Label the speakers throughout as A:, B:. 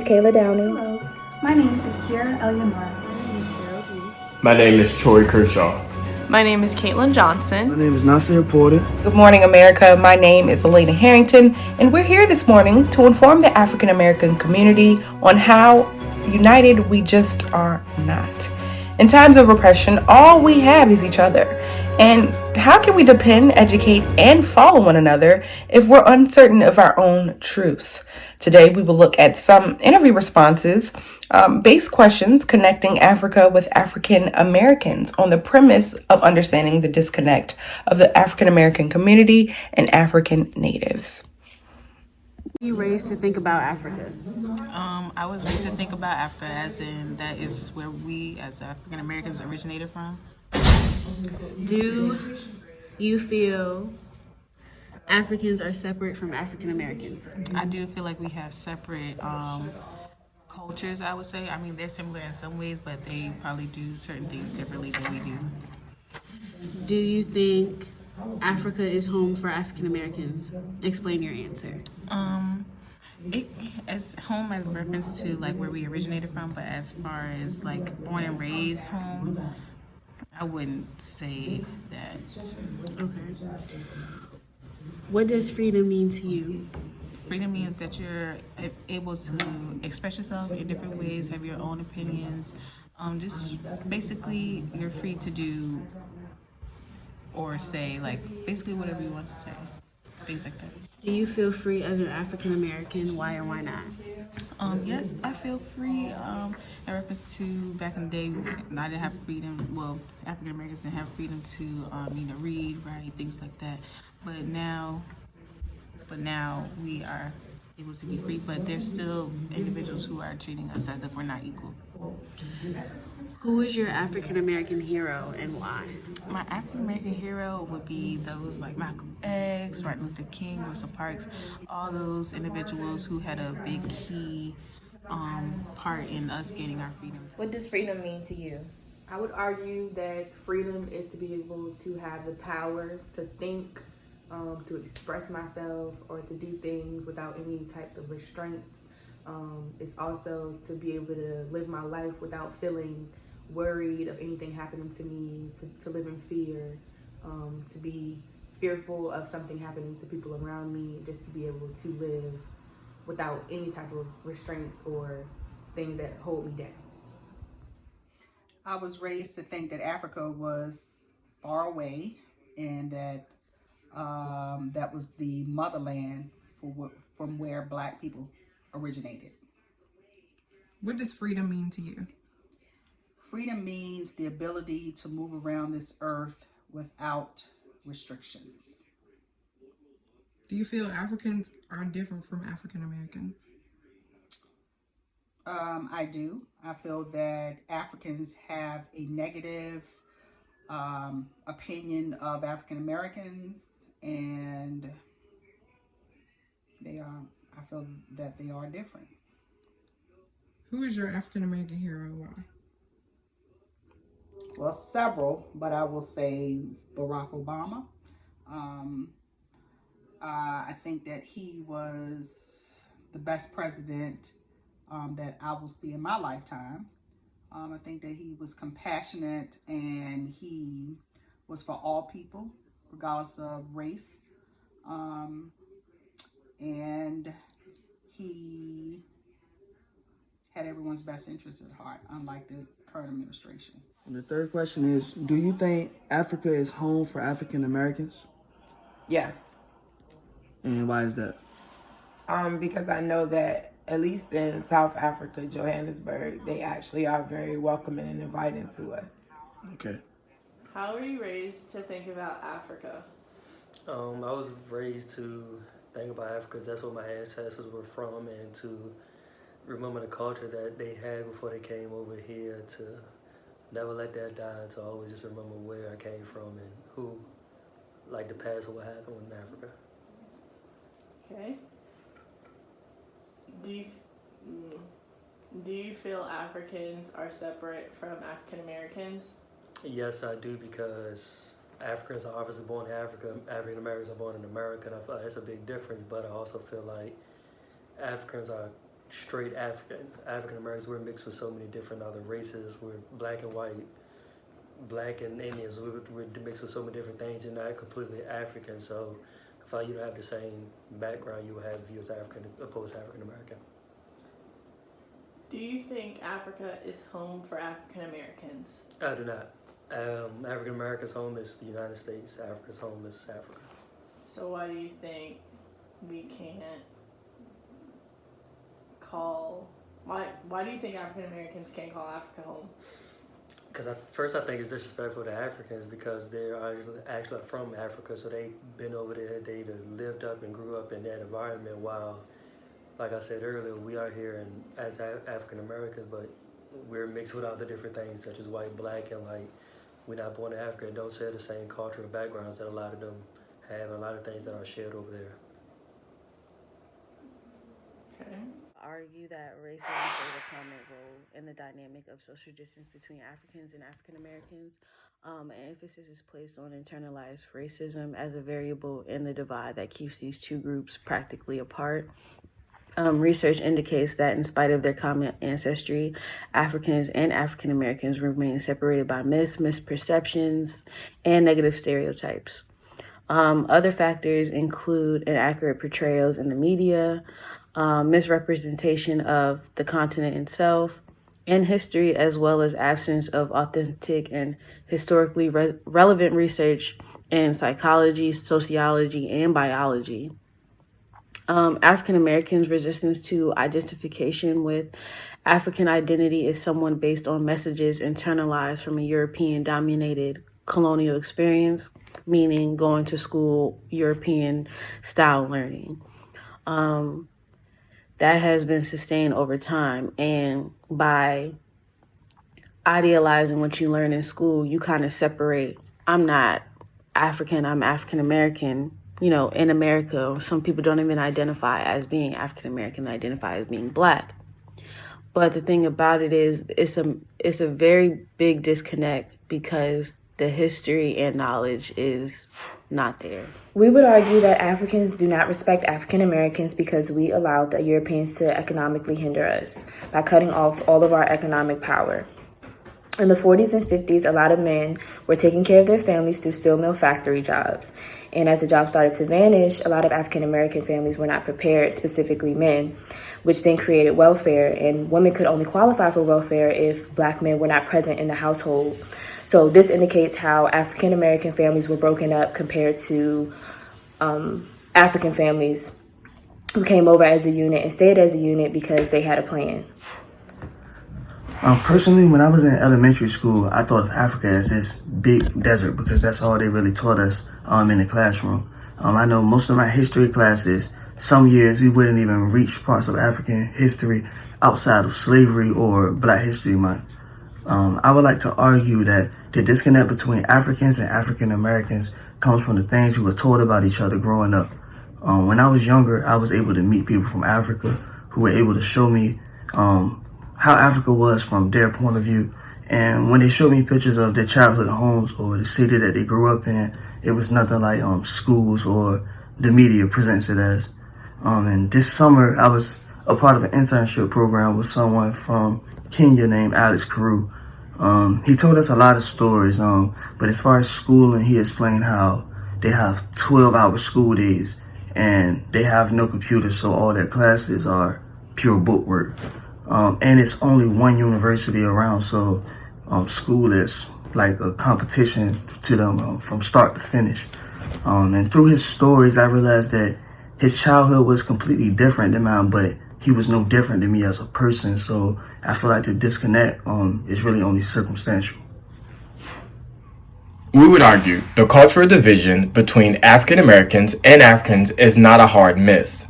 A: Kayla Downey.
B: Hello, my name is Kiara Eleanor.
C: My name is Troy Kershaw.
D: My name is Caitlin Johnson.
E: My name is Nasir Porter.
F: Good morning, America. My name is Elena Harrington, and we're here this morning to inform the African American community on how united we just are not. In times of repression, all we have is each other. And how can we depend, educate, and follow one another if we're uncertain of our own truths? Today, we will look at some interview responses, based questions connecting Africa with African Americans on the premise of understanding the disconnect of the African American community and African natives.
G: You raised to think about Africa?
H: I was raised to think about Africa as in that is where we as African Americans originated from.
G: Do you feel Africans are separate from African Americans?
H: I do feel like we have separate cultures, I would say. I mean, they're similar in some ways, but they probably do certain things differently than we do.
G: Do you think Africa is home for African Americans? Explain your answer.
H: It as home as reference to like where we originated from, but as far as like born and raised home, I wouldn't say that.
G: Okay. What does freedom mean to you?
H: Freedom means that you're able to express yourself in different ways, have your own opinions. Just basically, you're free to do or say like basically whatever you want to say, things like that.
G: Do you feel free as an African American? Why or why not?
H: Yes, I feel free. In reference to back in the day, I didn't have freedom. Well, African Americans didn't have freedom to, read, write, things like that. But now we are able to be free. But there's still individuals who are treating us as if we're not equal.
G: Who is your African American hero and why?
H: My African American hero would be those like Malcolm X, Martin Luther King, Rosa Parks, all those individuals who had a big key part in us gaining our freedom.
A: What does freedom mean to you?
I: I would argue that freedom is to be able to have the power to think, to express myself, or to do things without any types of restraints. It's also to be able to live my life without feeling worried of anything happening to me, to live in fear, to be fearful of something happening to people around me, just to be able to live without any type of restraints or things that hold me down.
J: I was raised to think that Africa was far away and that that was the motherland from where Black people originated.
K: What does freedom mean to you?
J: Freedom means the ability to move around this earth without restrictions.
K: Do you feel Africans are different from African Americans?
J: I do. I feel that Africans have a negative opinion of African Americans, and I feel that they are different.
K: Who is your African American hero and why?
J: Well, several, but I will say Barack Obama. I think that he was the best president that I will see in my lifetime. I think that he was compassionate and he was for all people, regardless of race. And he had everyone's best interest at heart, unlike the current administration.
E: And the third question is, do you think Africa is home for African Americans?
L: Yes.
E: And why is that?
L: Because I know that at least in South Africa, Johannesburg, they actually are very welcoming and inviting to us.
E: Okay.
D: How were you raised to think about Africa?
M: I was raised to think about Africa because that's where my ancestors were from, and to remember the culture that they had before they came over here, to never let that die, to always just remember where I came from and who, like the past of what happened in Africa.
D: Okay. Do you feel Africans are separate from African Americans?
M: Yes, I do, because Africans are obviously born in Africa, African Americans are born in America, and I feel like that's a big difference, but I also feel like Africans are straight African Americans. We're mixed with so many different other races. We're black and white, black and Indians. We're mixed with so many different things. You're not completely African, so I feel like you don't have the same background you would have if you was African opposed to African American.
D: Do you think Africa is home for African Americans?
M: I do not. African America's home is the United States. Africa's home is Africa.
D: So why do you think we can't call? Why do you think African Americans can't call Africa home?
M: Because first I think it's disrespectful to Africans because they are actually from Africa, so they've been over there. They lived up and grew up in that environment. While, like I said earlier, we are here as African Americans, but we're mixed with other different things such as white, black, and like we're not born in Africa and don't share the same cultural backgrounds that a lot of them have, and a lot of things that are shared over there.
D: Okay.
G: Argue that racism played a prominent role in the dynamic of social distance between Africans and African Americans. An emphasis is placed on internalized racism as a variable in the divide that keeps these two groups practically apart. Research indicates that in spite of their common ancestry, Africans and African Americans remain separated by myths, misperceptions, and negative stereotypes. Other factors include inaccurate portrayals in the media, misrepresentation of the continent itself and history, as well as absence of authentic and historically relevant research in psychology, sociology, and biology. African Americans' resistance to identification with African identity is someone based on messages internalized from a European-dominated colonial experience, meaning going to school, European-style learning. That has been sustained over time, and by idealizing what you learn in school, you kind of separate, I'm not African, I'm African American. You know, in America, some people don't even identify as being African American, they identify as being black. But the thing about it is, it's a very big disconnect because the history and knowledge is not there.
B: We would argue that Africans do not respect African Americans because we allowed the Europeans to economically hinder us by cutting off all of our economic power. In the 40s and 50s, a lot of men were taking care of their families through steel mill factory jobs. And as the jobs started to vanish, a lot of African American families were not prepared, specifically men, which then created welfare. And women could only qualify for welfare if black men were not present in the household. So this indicates how African American families were broken up compared to African families who came over as a unit and stayed as a unit because they had a plan.
E: Personally, when I was in elementary school, I thought of Africa as this big desert because that's all they really taught us in the classroom. I know most of my history classes, some years we wouldn't even reach parts of African history outside of slavery or Black History Month. I would like to argue that the disconnect between Africans and African Americans comes from the things we were told about each other growing up. When I was younger, I was able to meet people from Africa who were able to show me how Africa was from their point of view. And when they showed me pictures of their childhood homes or the city that they grew up in, it was nothing like schools or the media presents it as. And this summer, I was a part of an internship program with someone from Kenya named Alex Carew. He told us a lot of stories, but as far as schooling, he explained how they have 12-hour school days and they have no computers, so all their classes are pure book work. And it's only one university around, so school is like a competition to them from start to finish. And through his stories, I realized that his childhood was completely different than mine, but he was no different than me as a person. So I feel like the disconnect is really only circumstantial.
C: We would argue the cultural division between African Americans and Africans is not a hard miss.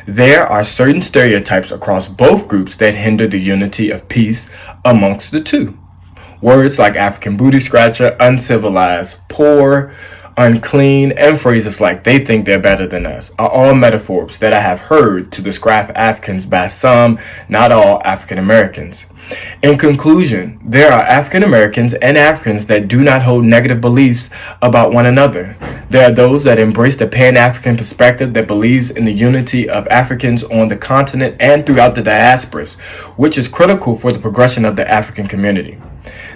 C: There are certain stereotypes across both groups that hinder the unity of peace amongst the two. Words like African booty scratcher, uncivilized, poor, unclean, and phrases like they think they're better than us are all metaphors that I have heard to describe Africans by some, not all, African Americans. In conclusion, there are African Americans and Africans that do not hold negative beliefs about one another. There are those that embrace the Pan-African perspective that believes in the unity of Africans on the continent and throughout the diasporas, which is critical for the progression of the African community.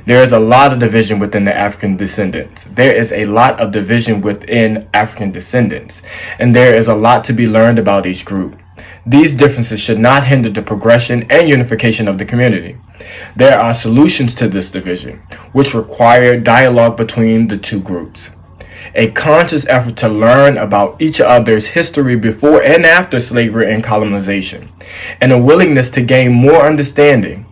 C: There is a lot of division within the African descendants. There is a lot of division within African descendants, and there is a lot to be learned about each group. These differences should not hinder the progression and unification of the community. There are solutions to this division, which require dialogue between the two groups. A conscious effort to learn about each other's history before and after slavery and colonization, and a willingness to gain more understanding.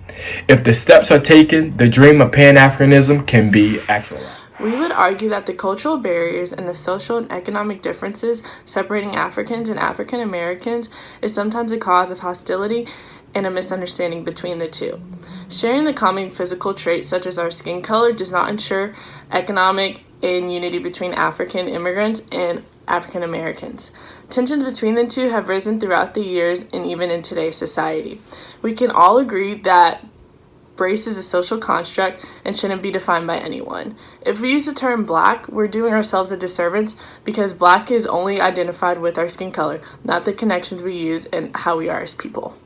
C: If the steps are taken, the dream of Pan-Africanism can be actualized.
D: We would argue that the cultural barriers and the social and economic differences separating Africans and African Americans is sometimes a cause of hostility and a misunderstanding between the two. Sharing the common physical traits such as our skin color does not ensure economic and unity between African immigrants and African Americans. Tensions between the two have risen throughout the years and even in today's society. We can all agree that race is a social construct and shouldn't be defined by anyone. If we use the term black, we're doing ourselves a disservice because black is only identified with our skin color, not the connections we use and how we are as people.